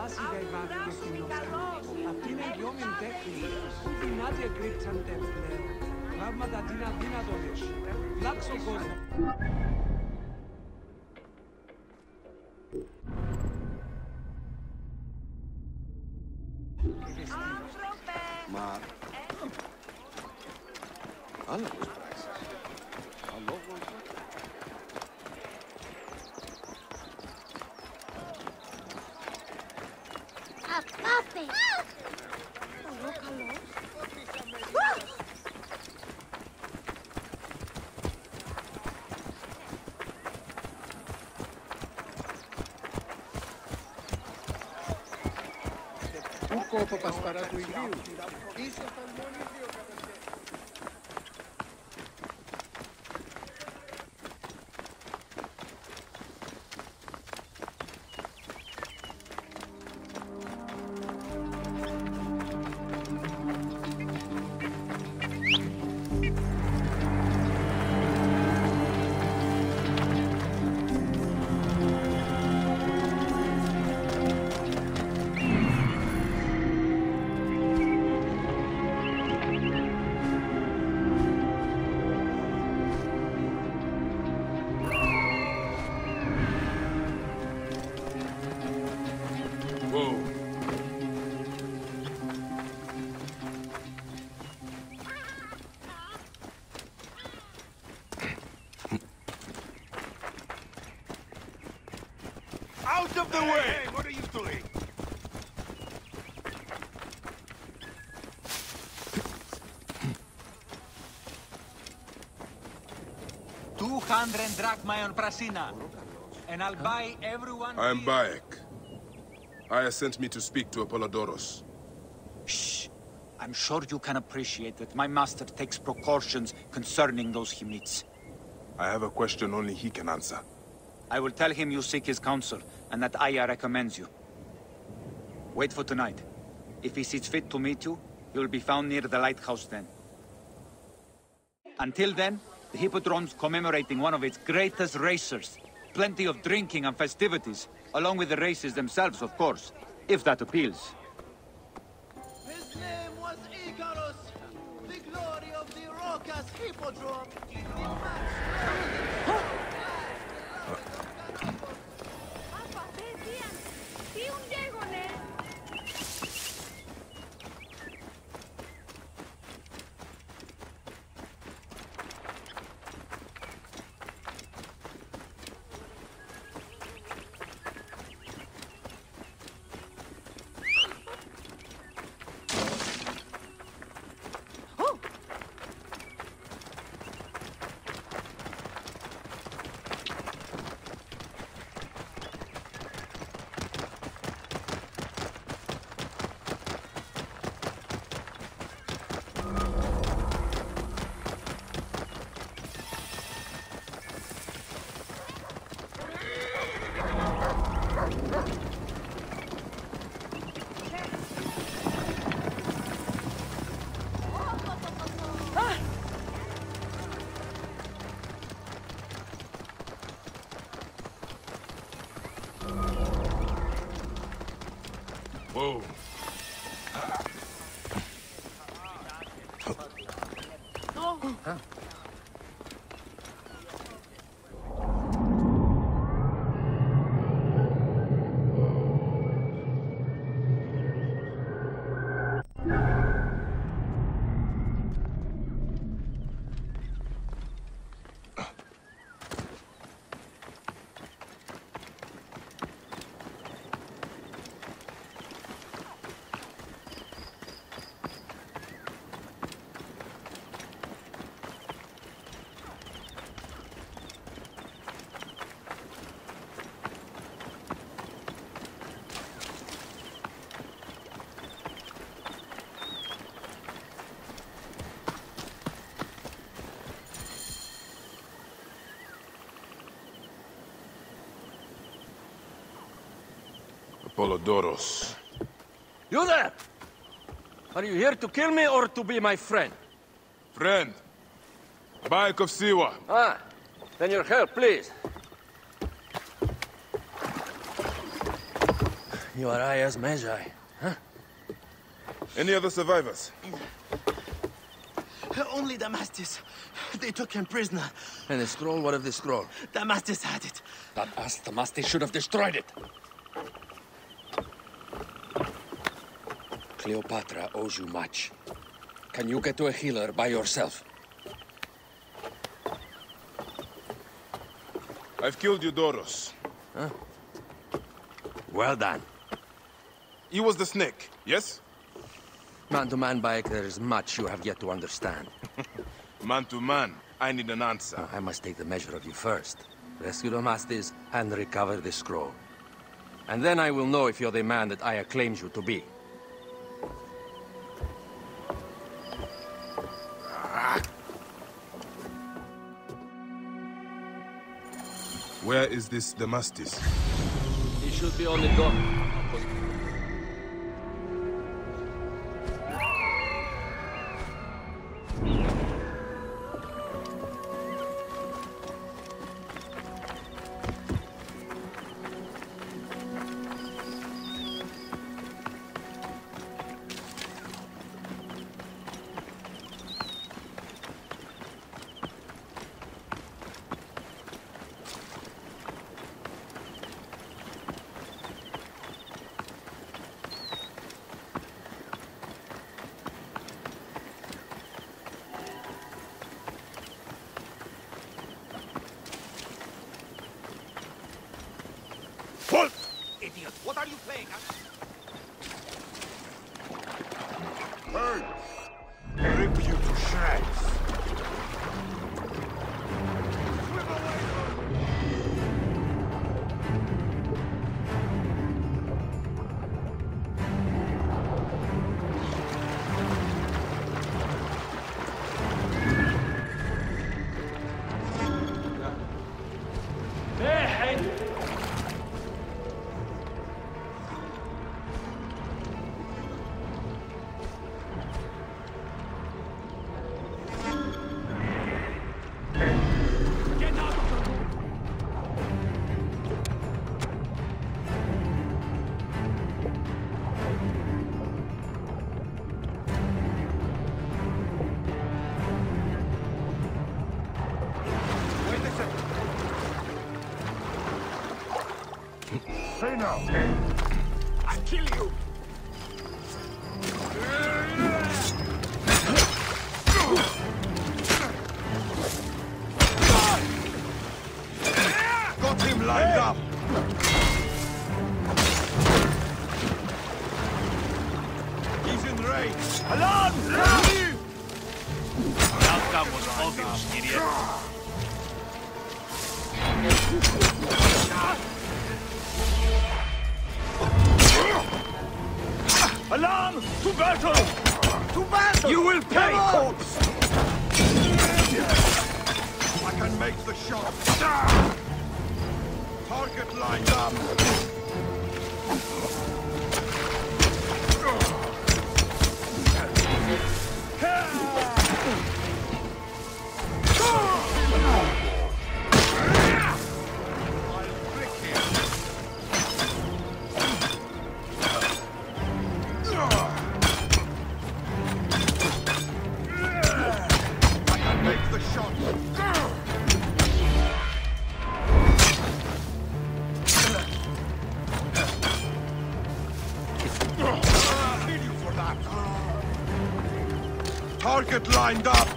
Άσυγα η βάθη και στην νόστρα. Αυτή είναι η δυόμην τέχνη. Που δυνάτη εκρύψαντε πλέον. Τραύματα την αδύνατονες. Λάξω κόσμο. Μα... άλλα πως πράξεις. Αλόγων Αγάπη! Καλό, καλό. Πού κόπο πασπαρά του υγρίου. Ήσασταν μόνοι δύο καταρχήν. Out of the way! Hey, what are you doing? $200 drachma on Prasina, and I'll buy everyone. I am Bayek. Aya sent me to speak to Apollodoros. Shh. I'm sure you can appreciate that my master takes precautions concerning those he meets. I have a question only he can answer. I will tell him you seek his counsel, and that Aya recommends you. Wait for tonight. If he sees fit to meet you, he will be found near the lighthouse then. Until then, the Hippodrome's commemorating one of its greatest racers. Plenty of drinking and festivities, along with the races themselves, of course, if that appeals. His name was Icarus, the glory of the Raucous Hippodrome. Whoa. Apollodoros. You there! Are you here to kill me or to be my friend? Friend. Bayek of Siwa. Ah, then your help, please. You are Aya's Magi, huh? Any other survivors? Only Damastis. They took him prisoner. And the scroll? What of the scroll? Damastis had it. Not us. Damastis should have destroyed it. Cleopatra owes you much. Can you get to a healer by yourself? I've killed Eudoros. Huh? Well done. He was the snake, yes? Man to man, Bayek, there is much you have yet to understand. Man to man, I need an answer. I must take the measure of you first. Rescue Damastis and recover the scroll. And then I will know if you're the man that Aya claims you to be. Where is this Damastis? He should be on the door. Idiot, what are you playing at? Hey! Rip you to shreds! Swim away! Say no. I kill you. Got him lined up. He's in range. Alarm! The outcome was obvious, idiot. Alarm! To battle! To battle! You will pay, corpse! I can make the shot. Target lined up. Target lined up!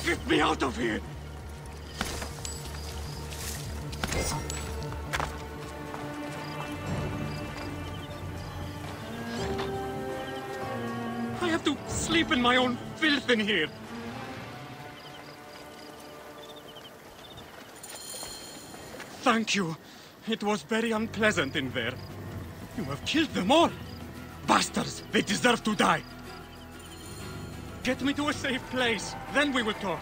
Get me out of here! I have to sleep in my own filth in here. Thank you. It was very unpleasant in there. You have killed them all. Bastards! They deserve to die. Get me to a safe place. Then we will talk.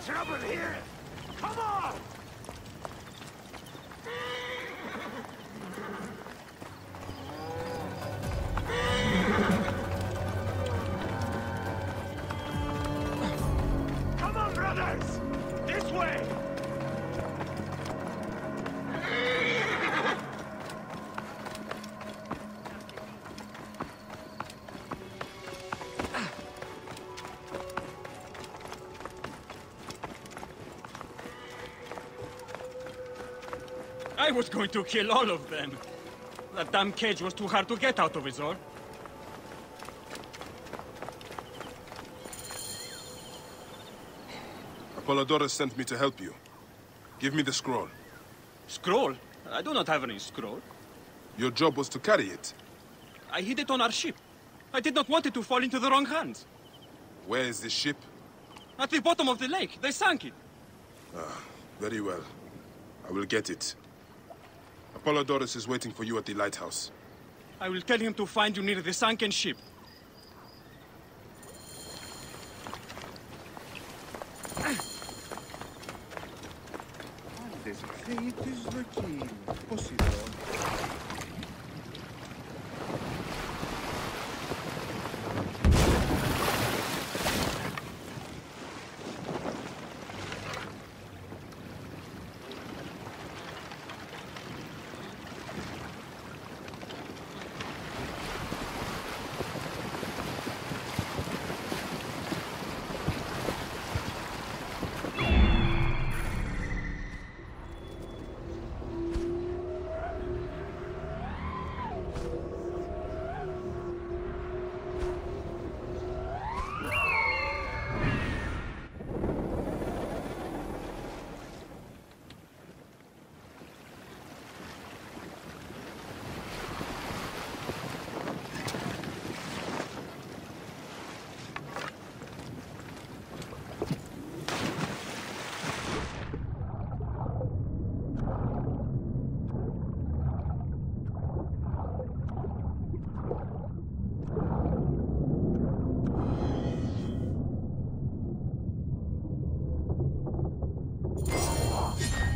Trouble here! Come on! I was going to kill all of them. That damn cage was too hard to get out of, is all. Apollodorus sent me to help you. Give me the scroll. Scroll? I do not have any scroll. Your job was to carry it. I hid it on our ship. I did not want it to fall into the wrong hands. Where is this ship? At the bottom of the lake. They sank it. Ah, very well. I will get it. Apollodorus is waiting for you at the lighthouse. I will tell him to find you near the sunken ship.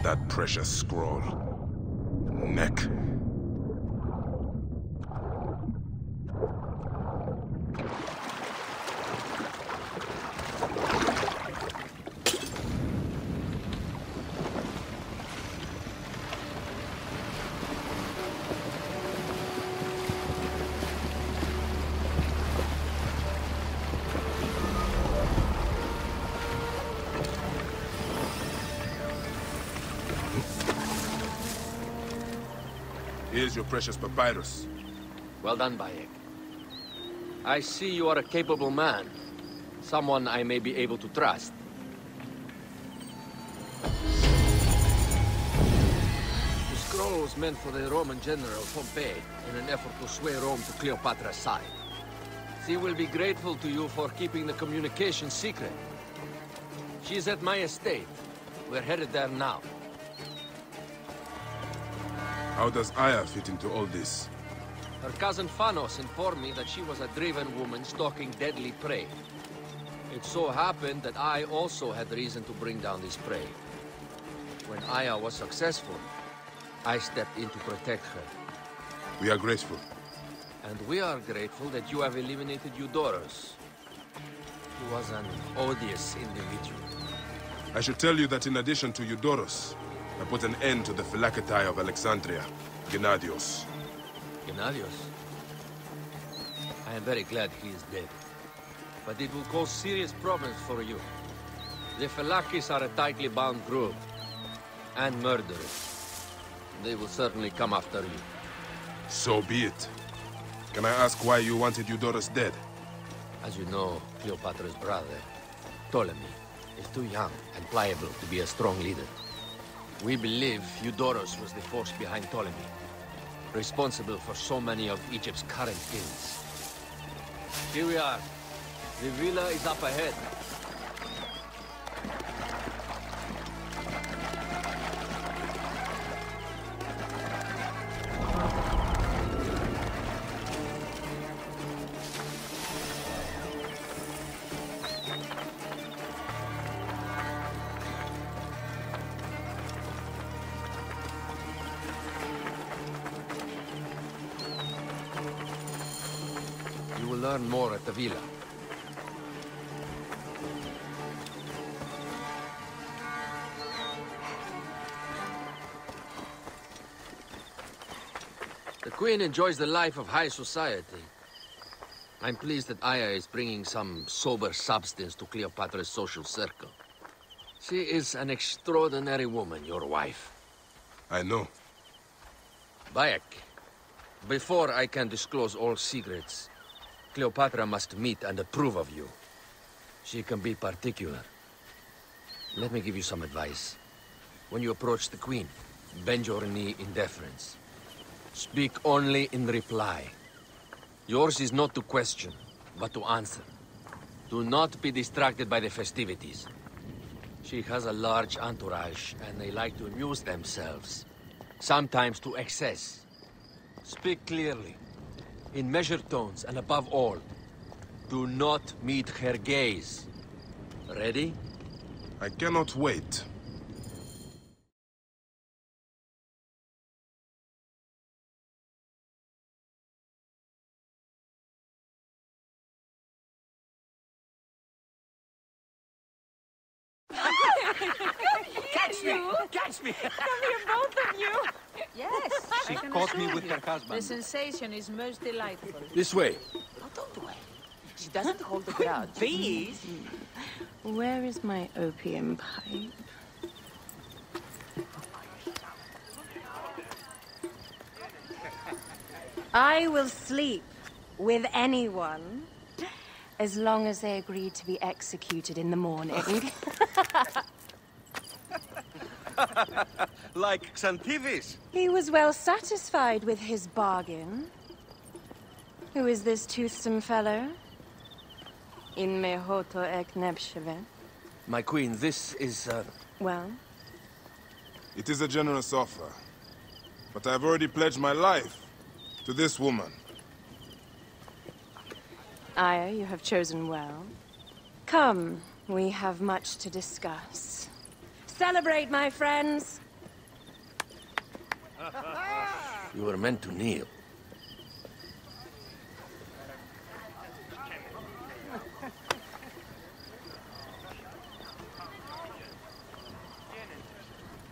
That precious scroll. Neck. Here's your precious papyrus. Well done, Bayek. I see you are a capable man. Someone I may be able to trust. The scroll was meant for the Roman general Pompey in an effort to sway Rome to Cleopatra's side. She will be grateful to you for keeping the communication secret. She is at my estate. We're headed there now. How does Aya fit into all this? Her cousin Phanos informed me that she was a driven woman stalking deadly prey. It so happened that I also had reason to bring down this prey. When Aya was successful, I stepped in to protect her. We are grateful. And we are grateful that you have eliminated Eudorus. He was an odious individual. I should tell you that in addition to Eudorus, I put an end to the Phylakitai of Alexandria, Gennadios. Gennadios? I am very glad he is dead. But it will cause serious problems for you. The Phylakis are a tightly bound group. And murderers. They will certainly come after you. So be it. Can I ask why you wanted Eudorus dead? As you know, Cleopatra's brother, Ptolemy, is too young and pliable to be a strong leader. We believe Eudorus was the force behind Ptolemy, responsible for so many of Egypt's current ills. Here we are. The villa is up ahead. Learn more at the villa. The Queen enjoys the life of high society. I'm pleased that Aya is bringing some sober substance to Cleopatra's social circle. She is an extraordinary woman, your wife. I know. Bayek, before I can disclose all secrets, Cleopatra must meet and approve of you. She can be particular. Let me give you some advice. When you approach the Queen, bend your knee in deference. Speak only in reply. Yours is not to question, but to answer. Do not be distracted by the festivities. She has a large entourage, and they like to amuse themselves. Sometimes to excess. Speak clearly, in measured tones, and above all, do not meet her gaze. Ready? I cannot wait. Catch me! Catch me! Come here, both of you! Yes, She I can caught me assure with you. her husband. The sensation is most delightful. This way. Out of the way. She doesn't hold a grudge. Please. Where is my opium pipe? I will sleep with anyone as long as they agree to be executed in the morning. Like Xantivis. He was well satisfied with his bargain. Who is this toothsome fellow? In mehoto ek nebsheve. My queen, this is, Well, It is a generous offer, but I have already pledged my life to this woman. Aya, you have chosen well. Come, we have much to discuss. Celebrate, my friends! you were meant to kneel.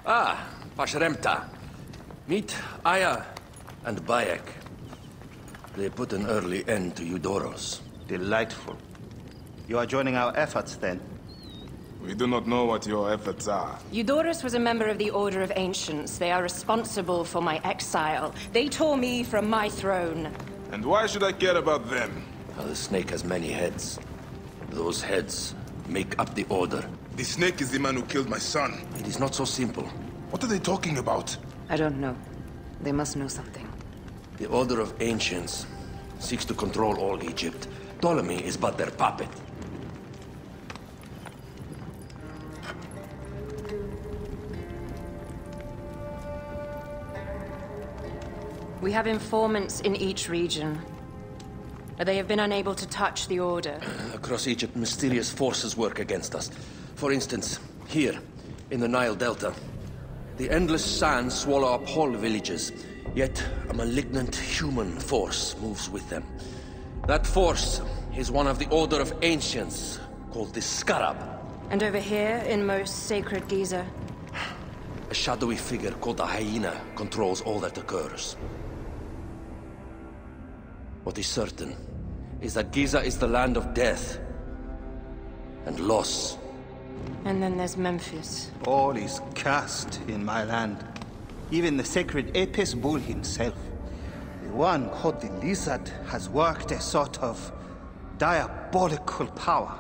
Ah, Pashremta. Meet Aya and Bayek. They put an early end to Eudoros. Delightful. You are joining our efforts, then? We do not know what your efforts are. Eudorus was a member of the Order of Ancients. They are responsible for my exile. They tore me from my throne. And why should I care about them? The snake has many heads. Those heads make up the Order. The snake is the man who killed my son. It is not so simple. What are they talking about? I don't know. They must know something. The Order of Ancients seeks to control all Egypt. Ptolemy is but their puppet. We have informants in each region. They have been unable to touch the Order. Across Egypt, mysterious forces work against us. For instance, here, in the Nile Delta, the endless sands swallow up whole villages, yet a malignant human force moves with them. That force is one of the Order of Ancients, called the Scarab. And over here, in most sacred Giza? A shadowy figure called the Hyena controls all that occurs. What is certain is that Giza is the land of death and loss. And then there's Memphis. All is cursed in my land. Even the sacred Apis bull himself. The one called the Lizard has worked a sort of diabolical power.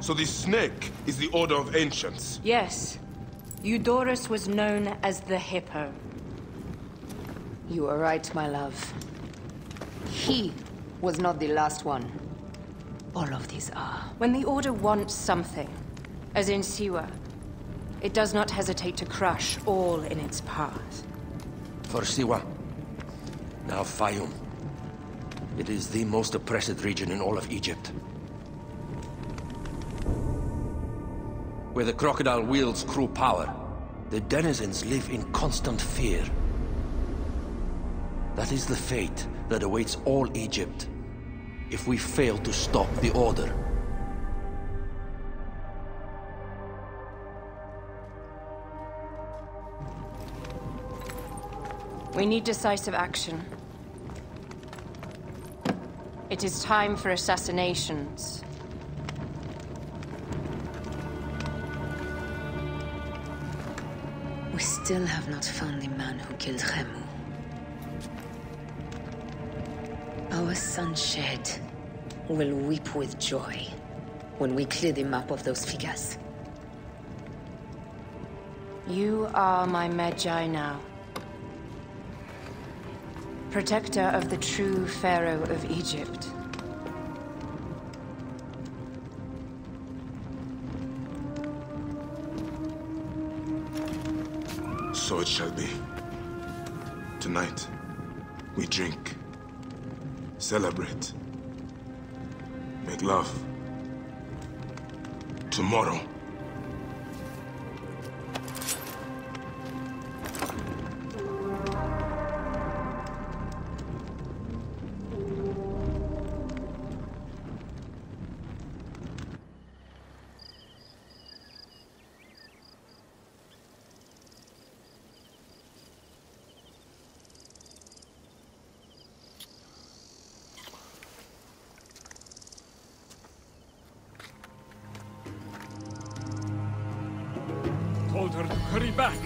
So the snake is the Order of Ancients. Yes. Eudorus was known as the Hippo. You are right, my love. He was not the last one. All of these are. When the Order wants something, as in Siwa, it does not hesitate to crush all in its path. For Siwa, now Fayum. It is the most oppressed region in all of Egypt. Where the crocodile wields cruel power, the denizens live in constant fear. That is the fate that awaits all Egypt if we fail to stop the Order. We need decisive action. It is time for assassinations. still have not found the man who killed Khemu. Our son Shed will weep with joy when we clear the map of those figures. You are my Medjay now. Protector of the true Pharaoh of Egypt. So it shall be. Tonight, we drink, celebrate, make love. Tomorrow, Told her to hurry back.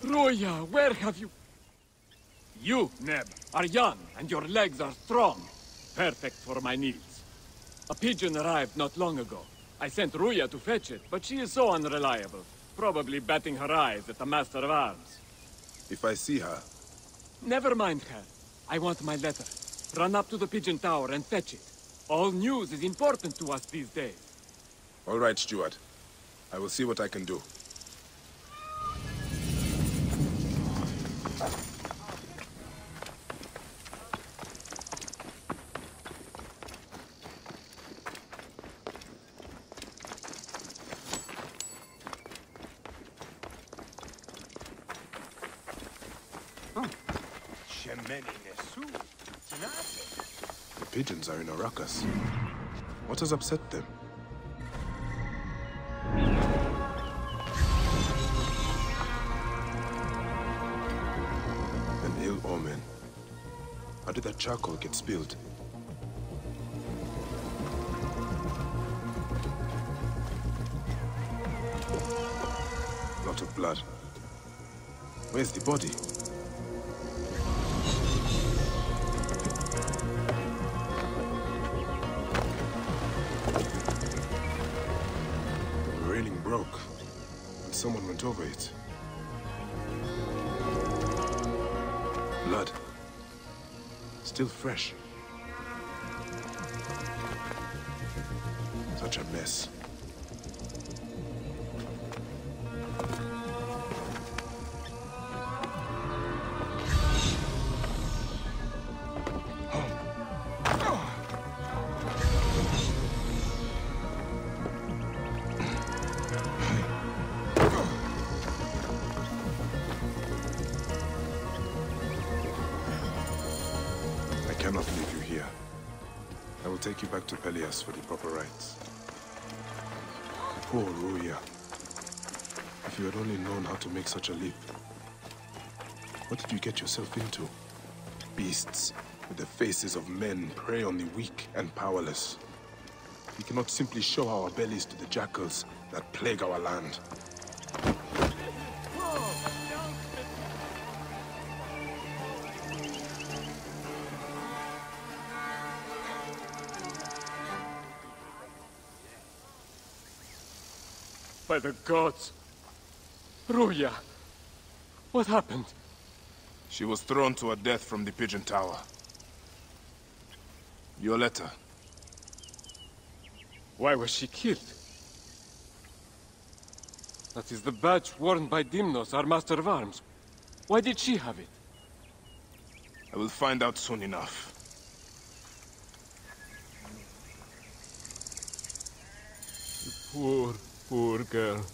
Roya, where have you... You, Neb, are young, and your legs are strong. Perfect for my needs. A pigeon arrived not long ago. I sent Ruya to fetch it, but she is so unreliable. Probably batting her eyes at the Master of Arms. if I see her... Never mind her. I want my letter. Run up to the pigeon tower and fetch it. All news is important to us these days. All right, Stuart. I will see what I can do. The pigeons are in a ruckus. What has upset them? An ill omen. How did that charcoal get spilled? Lot of blood. Where's the body? The railing broke, and someone went over it. Blood. Still fresh. Such a mess. I cannot leave you here. take you back to Pelias for the proper rites. Poor Ruya. If you had only known how to make such a leap. What did you get yourself into? Beasts with the faces of men prey on the weak and powerless. We cannot simply show our bellies to the jackals that plague our land. By the gods! Ruya! What happened? She was thrown to her death from the Pigeon Tower. Your letter. Why was she killed? That is the badge worn by Dimnos, our master of arms. Why did she have it? I will find out soon enough. Poor girl.